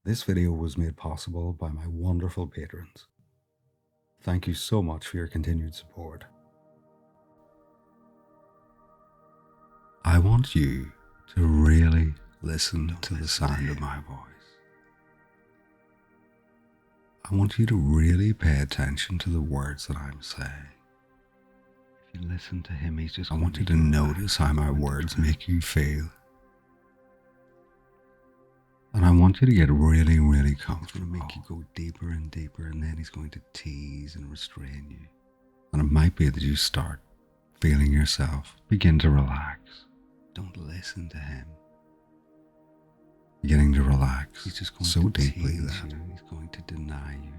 This video was made possible by my wonderful patrons. Thank you so much for your continued support. I want you to really listen to the sound of my voice. I want you to really pay attention to the words that I'm saying. If you listen to him, I want you to notice how my words make you feel. And I want you to get really, really comfortable. Make you go deeper and deeper, and then he's going to tease and restrain you. And it might be that you start feeling yourself begin to relax. Don't listen to him. Beginning to relax. He's just going so deeply that he's going to deny you.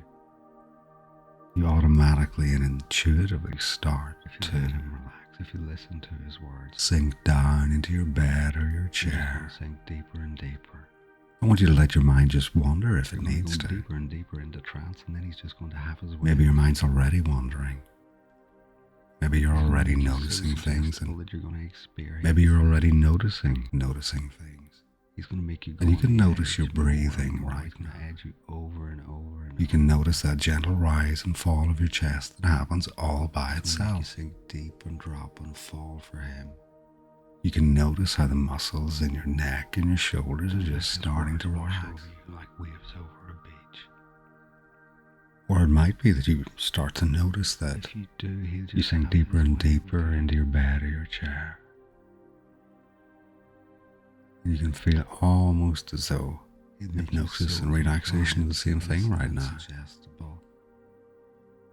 You automatically and intuitively start to relax. If you listen to his words, sink down into your bed or your chair. Sink deeper and deeper. I want you to let your mind just wander if it needs to. Deeper and deeper into trance, and then he's just going to have his way. Maybe your mind's already wandering. Maybe you're already noticing things, and that you're going to experience. Maybe you're already noticing things. He's going to make you go. And you can notice your breathing right now. You over and over. And you can notice that gentle rise and fall of your chest that happens all by itself. You sink deep and drop and fall for him. You can notice how the muscles in your neck and your shoulders are just starting to relax, like waves over a beach. Or it might be that you start to notice that you sink deeper and deeper into your bed or your chair. And you can feel almost as though hypnosis and relaxation are the same thing right now.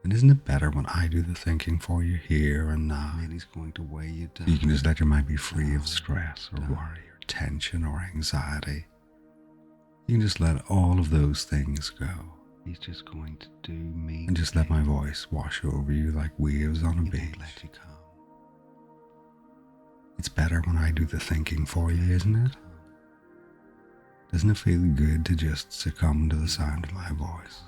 And isn't it better when I do the thinking for you here and now? And he's going to weigh you down. You can just let your mind be free of stress or worry or tension or anxiety. You can just let all of those things go. He's just going to do me. And just let my voice wash over you like waves on a beach. Let you come. It's better when I do the thinking for you, isn't it? Doesn't it feel good to just succumb to the sound of my voice?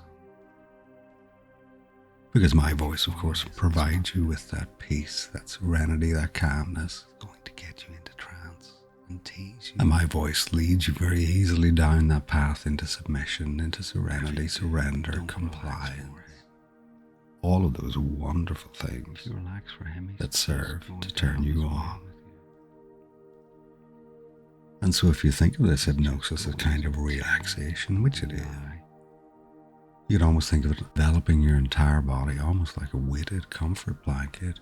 Because my voice, of course, provides you with that peace, that serenity, that calmness. It's going to get you into trance and tease you. And my voice leads you very easily down that path into submission, into serenity, surrender, compliance. All of those wonderful things that serve to turn you on. And so if you think of this hypnosis as kind of relaxation, which it is, you could almost think of it enveloping your entire body, almost like a weighted comfort blanket.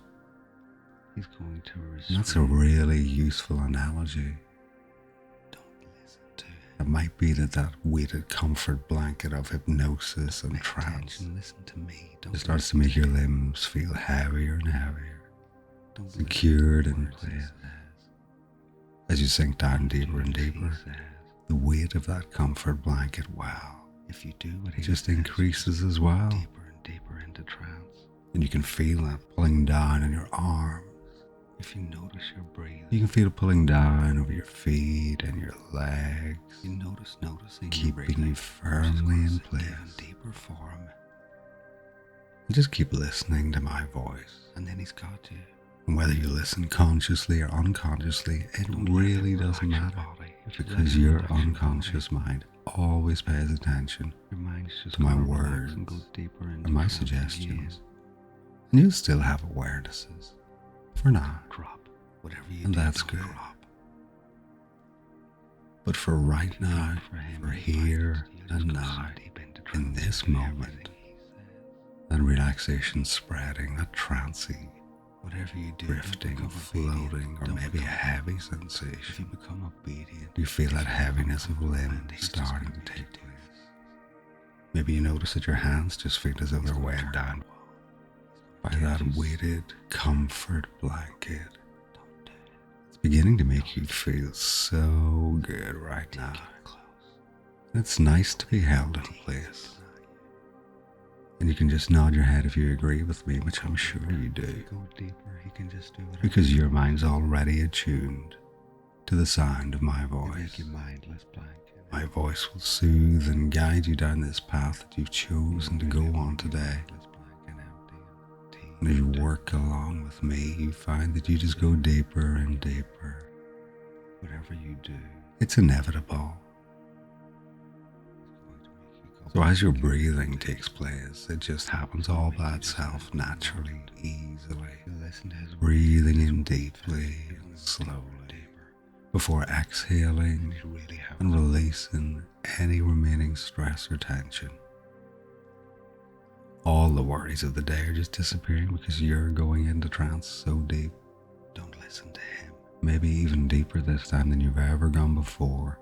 He's going to restrain. That's a really useful analogy. Don't listen to him. It might be that weighted comfort blanket of hypnosis and trance listen to me. It starts to make your limbs feel heavier and heavier, secured in place. As you sink down deeper and deeper, the weight of that comfort blanket, wow. If you do what he just increases as well, deeper and deeper into trance, and you can feel that pulling down on your arms. If you notice your breathing, you can feel it pulling down over your feet and your legs. You noticing keeping you firmly in place. Deeper form. And just keep listening to my voice, and then he's got you. And whether you listen consciously or unconsciously, it really doesn't matter, because your unconscious mind always pays attention to my words and my suggestions. And you'll still have awarenesses for now, and that's good. But for right now, for here and now, in this moment, that relaxation spreading, that trancing, whatever you do, drifting, floating, or maybe a heavy sensation. If you become obedient, you feel that heaviness of limb starting to take place. Maybe you notice that your hands just feel as though they're weighed down by that weighted comfort blanket. It's beginning to make you feel so good right now. It's nice to be held in place. And you can just nod your head if you agree with me, which I'm sure you do. Because your mind's already attuned to the sound of my voice. My voice will soothe and guide you down this path that you've chosen to go on today. And as you work along with me, you find that you just go deeper and deeper. Whatever you do, it's inevitable. So as your breathing takes place, it just happens all by itself, naturally, easily. Breathing in deeply and slowly before exhaling and releasing any remaining stress or tension. All the worries of the day are just disappearing because you're going into trance so deep. Don't listen to him. Maybe even deeper this time than you've ever gone before.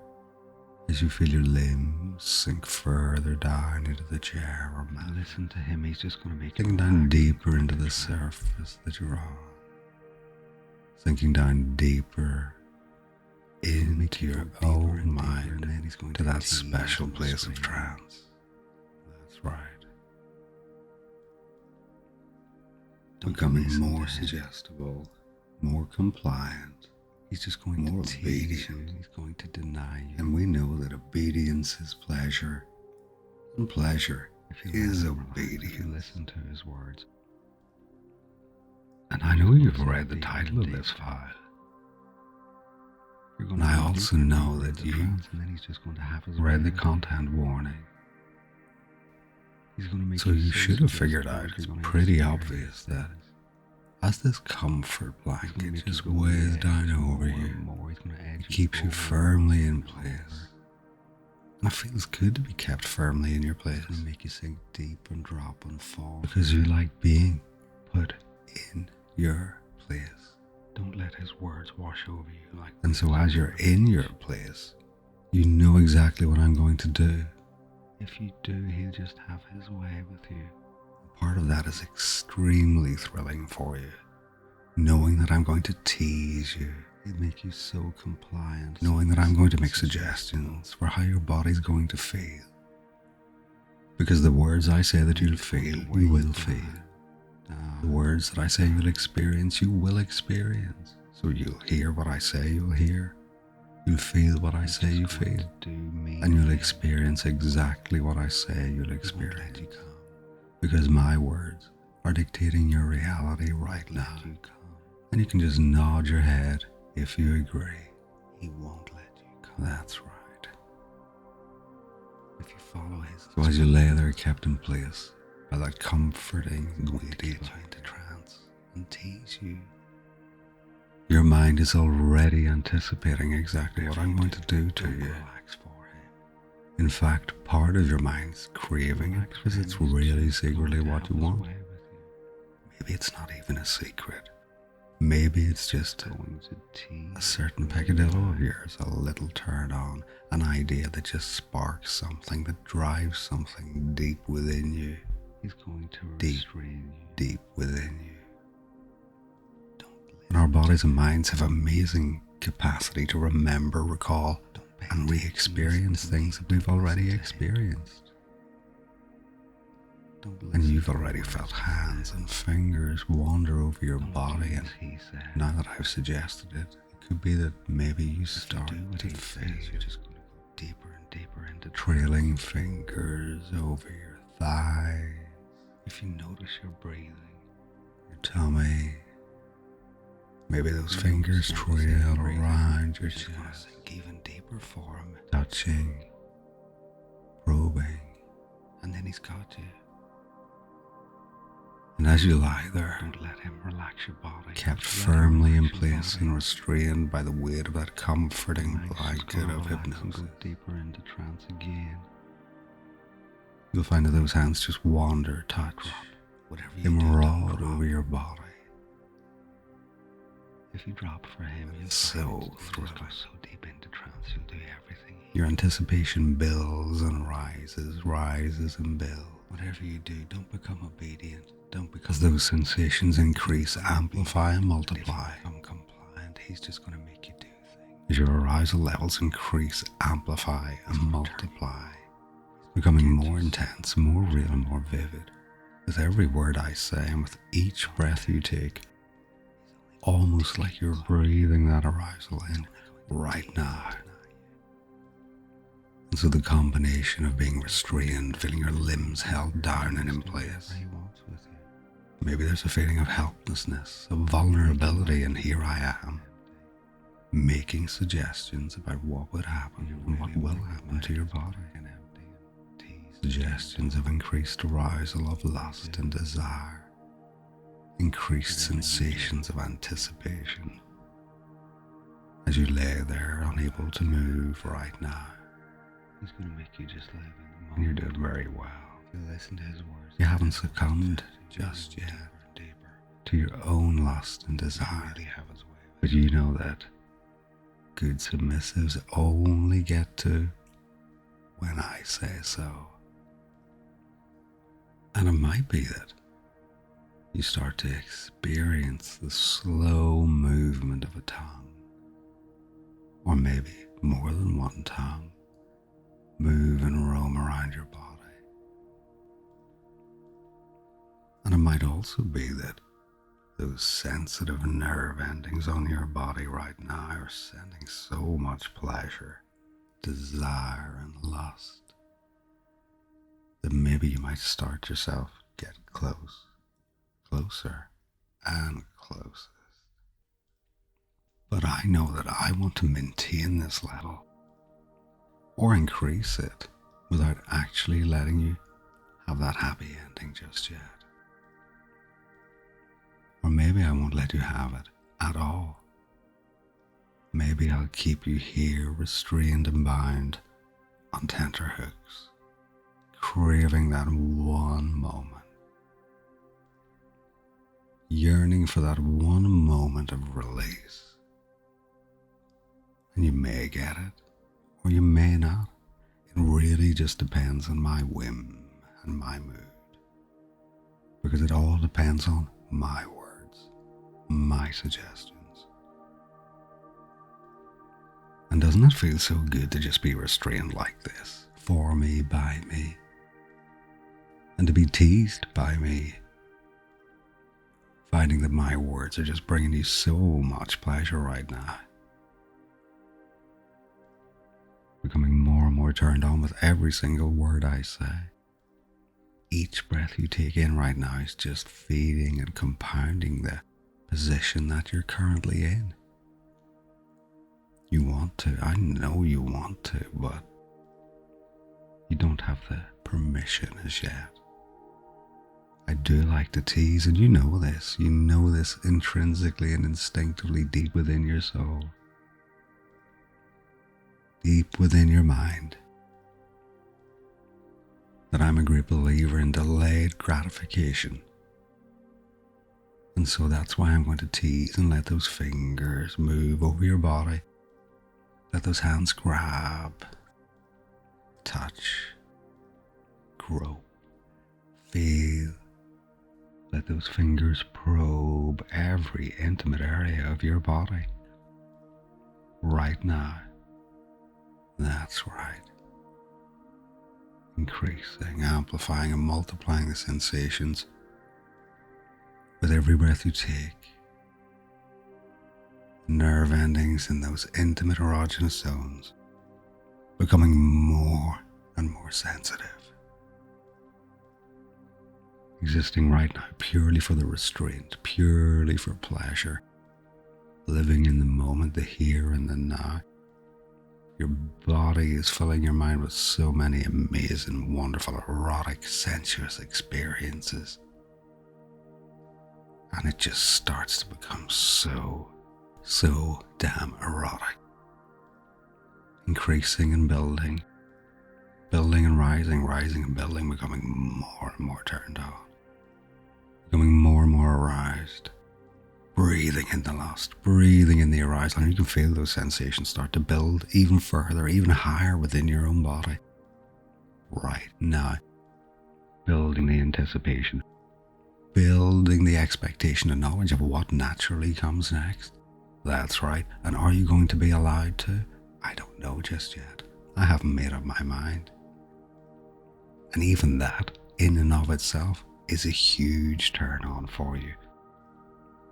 As you feel your limbs sink further down into the chair or mat. Listen to him, he's just going to make you down deeper into the surface that you're on. Sinking down deeper into your own mind, and then he's going to that special place of trance. That's right. Becoming more suggestible, more compliant. He's just going more to obedient. He's going to deny you. And we know that obedience is pleasure. And pleasure is obedience. Listen to his words. And I know you've read the title of this file. And I also know that you've read the content warning. So you should have figured out, it's pretty obvious that as this comfort blanket just weighs down over you, it keeps you firmly in place. And it feels good to be kept firmly in your place. It's going to make you sink deep and drop and fall because you like being put in your place. Don't let his words wash over you like that. And so as you're in your place, you know exactly what I'm going to do. If you do, he'll just have his way with you. Part of that is extremely thrilling for you. Knowing that I'm going to tease you, it'll make you so compliant. Knowing that I'm going to make suggestions for how your body's going to feel. Because the words I say that you'll feel, you will feel. The words that I say you'll experience, you will experience. So you'll hear what I say, you'll hear. You'll feel what I say you feel. And you'll experience exactly what I say you'll experience. Because my words are dictating your reality right now. And you can just nod your head if you agree. He won't let you come. That's right. If you follow his. So as you lay there kept in place by that comforting deep into trance and tease you. Your mind is already anticipating exactly what I'm going to do to you. In fact, part of your mind's craving it because it's really secretly what you want. Maybe it's not even a secret. Maybe it's just a certain peccadillo of yours, a little turn on, an idea that just sparks something, that drives something deep within you. He's going to restrain you. Deep within you. And our bodies and minds have amazing capacity to remember, recall, and re-experience things that we've already experienced. And you've already felt hands and fingers wander over your body, and now that I've suggested it, it could be that maybe you start to feel deeper and deeper into trailing fingers over your thighs. If you notice your breathing, your tummy, maybe those fingers trail around your chest, even deeper for him, touching, probing, and then he's got you. And as you lie there, don't let him relax your body, kept firmly in place and restrained by the weight of that comforting blanket of hypnosis. Go deeper into trance again. You'll find that those hands just wander, touch, they maraud over your body. If you drop for him, you'll so thrilling. So deep into trance, you'll do everything. Your anticipation builds and rises and builds. Whatever you do, don't become obedient. Don't, because those sensations increase, amplify, and multiply. If you become compliant, he's just going to make you do things. As your arousal levels increase, amplify, and multiply, becoming more intense, more real, and more vivid. With every word I say, and with each breath you take, almost like you're breathing that arousal in right now. And so the combination of being restrained, feeling your limbs held down and in place. Maybe there's a feeling of helplessness, of vulnerability, and here I am, making suggestions about what would happen and what will happen to your body. suggestions of increased arousal of lust and desire, increased sensations of anticipation as you lay there unable to move right now. He's going to make you just live in the moment. You're doing very well. If you listen to his words, you haven't succumbed just yet to your own lust and desire. But you know that good submissives only get to when I say so. And it might be that you start to experience the slow movement of a tongue, or maybe more than one tongue, move and roam around your body. And it might also be that those sensitive nerve endings on your body right now are sending so much pleasure, desire, and lust that maybe you might start yourself get closer, and closest. But I know that I want to maintain this level or increase it without actually letting you have that happy ending just yet. Or maybe I won't let you have it at all. Maybe I'll keep you here restrained and bound on tenterhooks, craving that one moment, yearning for that one moment of release. And you may get it, or you may not. It really just depends on my whim and my mood, because it all depends on my words, my suggestions. And doesn't it feel so good to just be restrained like this, for me, by me, and to be teased by me, finding that my words are just bringing you so much pleasure right now, becoming more and more turned on with every single word I say. Each breath you take in right now is just feeding and compounding the position that you're currently in. You want to, I know you want to, but you don't have the permission as yet. I do like to tease, and you know this intrinsically and instinctively deep within your soul, deep within your mind, that I'm a great believer in delayed gratification. And so that's why I'm going to tease and let those fingers move over your body. Let those hands grab, touch, grope, feel. Let those fingers probe every intimate area of your body right now. That's right. Increasing, amplifying, and multiplying the sensations with every breath you take. Nerve endings in those intimate erogenous zones becoming more and more sensitive. Existing right now purely for the restraint, purely for pleasure, living in the moment, the here and the now. Your body is filling your mind with so many amazing, wonderful, erotic, sensuous experiences. And it just starts to become so damn erotic. Increasing and building and rising and building, becoming more and more turned on. Becoming more and more aroused, breathing in the lust, breathing in the arousal, and you can feel those sensations start to build even further, even higher within your own body. Right now, building the anticipation, building the expectation and knowledge of what naturally comes next. That's right, and are you going to be allowed to? I don't know just yet. I haven't made up my mind. And even that, in and of itself, is a huge turn on for you.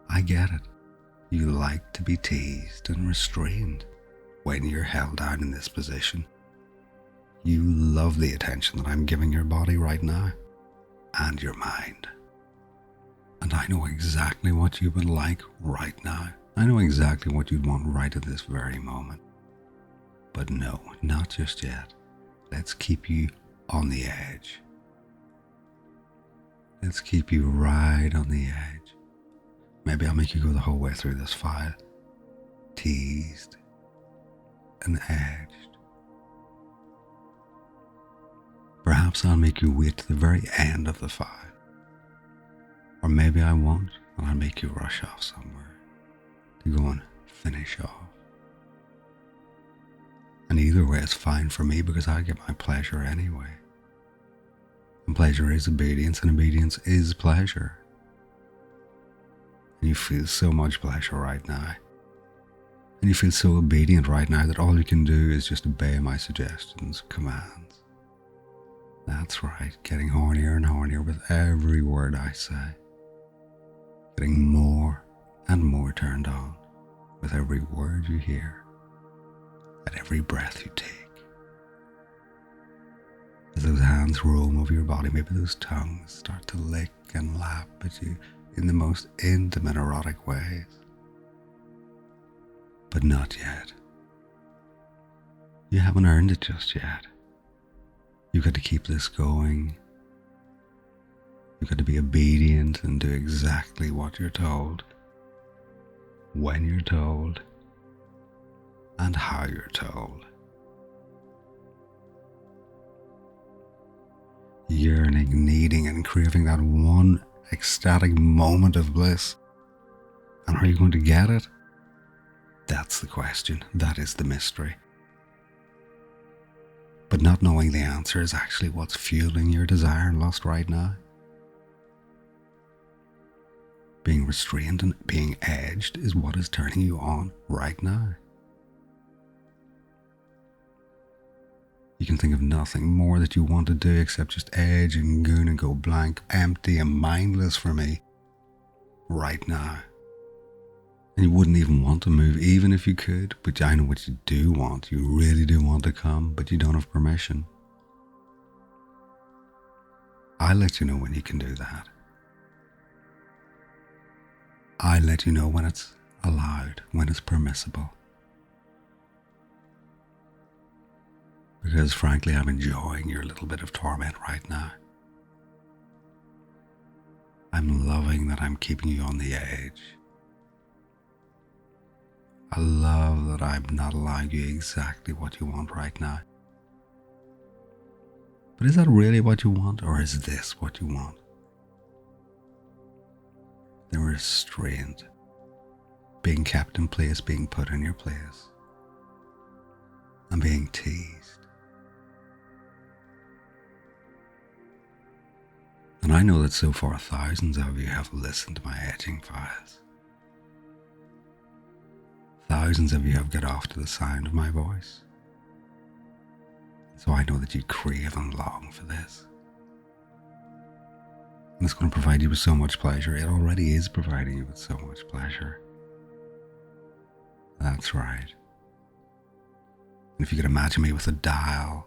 I get it. You like to be teased and restrained when you're held down in this position. You love the attention that I'm giving your body right now and your mind. And I know exactly what you would like right now. I know exactly what you'd want right at this very moment. But no, not just yet. Let's keep you on the edge. Let's keep you right on the edge. Maybe I'll make you go the whole way through this file. Teased and edged. Perhaps I'll make you wait to the very end of the file. Or maybe I won't, and I'll make you rush off somewhere to go and finish off. And either way is fine for me because I get my pleasure anyway. And pleasure is obedience, and obedience is pleasure. And you feel so much pleasure right now. And you feel so obedient right now that all you can do is just obey my suggestions, commands. That's right, getting hornier and hornier with every word I say. Getting more and more turned on with every word you hear, at every breath you take. As those hands roam over your body, maybe those tongues start to lick and lap at you in the most intimate, erotic ways. But not yet. You haven't earned it just yet. You've got to keep this going. You've got to be obedient and do exactly what you're told, when you're told, and how you're told. Yearning, needing, and craving that one ecstatic moment of bliss. And are you going to get it? That's the question. That is the mystery. But not knowing the answer is actually what's fueling your desire and lust right now. Being restrained and being edged is what is turning you on right now. You can think of nothing more that you want to do except just edge and goon and go blank, empty and mindless for me right now. And you wouldn't even want to move even if you could, but I know what you do want. You really do want to come, but you don't have permission. I'll let you know when you can do that. I'll let you know when it's allowed, when it's permissible. Because frankly, I'm enjoying your little bit of torment right now. I'm loving that I'm keeping you on the edge. I love that I'm not allowing you exactly what you want right now. But is that really what you want, or is this what you want? The restraint, being kept in place, being put in your place, and being teased. And I know that so far thousands of you have listened to my edging files. Thousands of you have got off to the sound of my voice. So I know that you crave and long for this. And it's going to provide you with so much pleasure. It already is providing you with so much pleasure. That's right. And if you could imagine me with a dial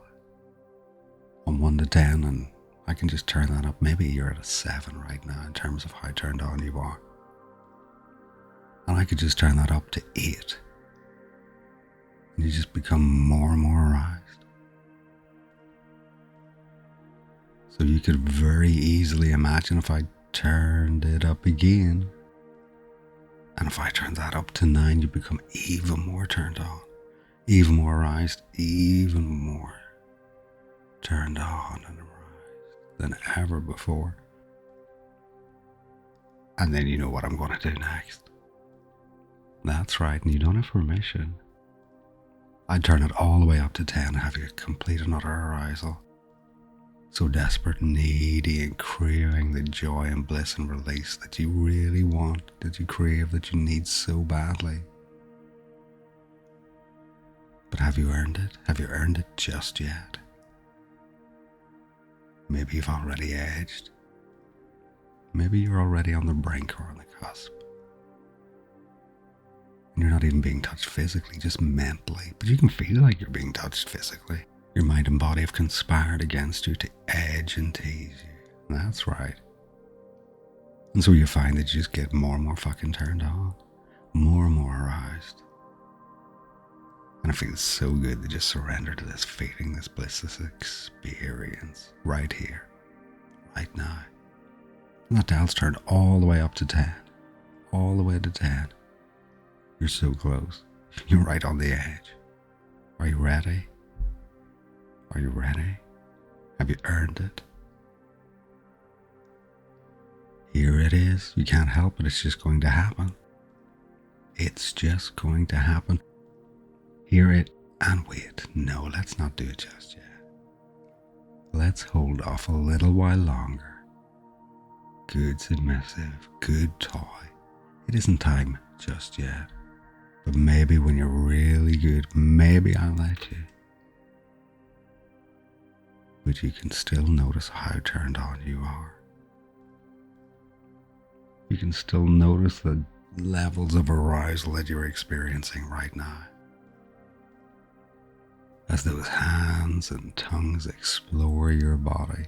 on 1 to 10, and I can just turn that up. Maybe you're at a 7 right now in terms of how turned on you are. And I could just turn that up to 8. And you just become more and more aroused. So you could very easily imagine if I turned it up again. And if I turned that up to 9, you become even more turned on. Even more aroused. Even more turned on and aroused than ever before. And then you know what I'm going to do next. That's right, and you don't have permission. I'd turn it all the way up to 10 and have you complete and utter arousal. So desperate, needy, and craving the joy and bliss and release that you really want, that you crave, that you need so badly. But have you earned it? Have you earned it just yet? Maybe you've already edged. Maybe you're already on the brink or on the cusp. And you're not even being touched physically, just mentally. But you can feel like you're being touched physically. Your mind and body have conspired against you to edge and tease you. That's right. And so you find that you just get more and more fucking turned on. More and more aroused. And it feels so good to just surrender to this feeling, this bliss, this experience right here, right now. And that dial's turned all the way up to 10. All the way to 10. You're so close. You're right on the edge. Are you ready? Are you ready? Have you earned it? Here it is. You can't help it. It's just going to happen. It's just going to happen. Hear it and wait. No, let's not do it just yet. Let's hold off a little while longer. Good submissive, good toy. It isn't time just yet. But maybe when you're really good, maybe I'll let you. But you can still notice how turned on you are. You can still notice the levels of arousal that you're experiencing right now. As those hands and tongues explore your body,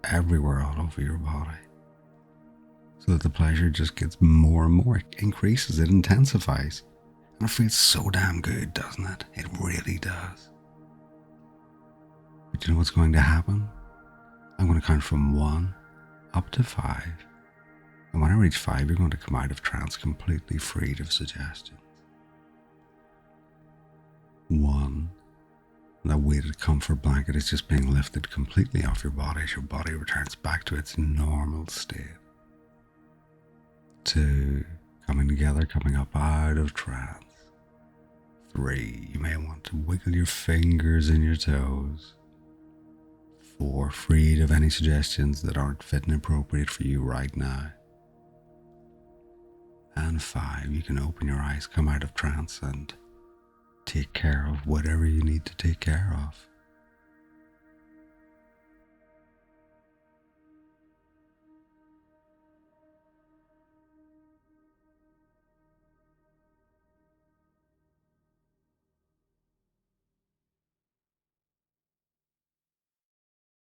everywhere all over your body, so that the pleasure just gets more and more. It increases, it intensifies. And it feels so damn good, doesn't it? It really does. But you know what's going to happen? I'm going to count from 1 up to 5. And when I reach 5, you're going to come out of trance completely freed of suggestions. 1. That weighted comfort blanket is just being lifted completely off your body as your body returns back to its normal state. 2. Coming together, coming up out of trance. 3. You may want to wiggle your fingers and your toes. 4. Freed of any suggestions that aren't fit and appropriate for you right now. And 5. You can open your eyes, come out of trance, and take care of whatever you need to take care of.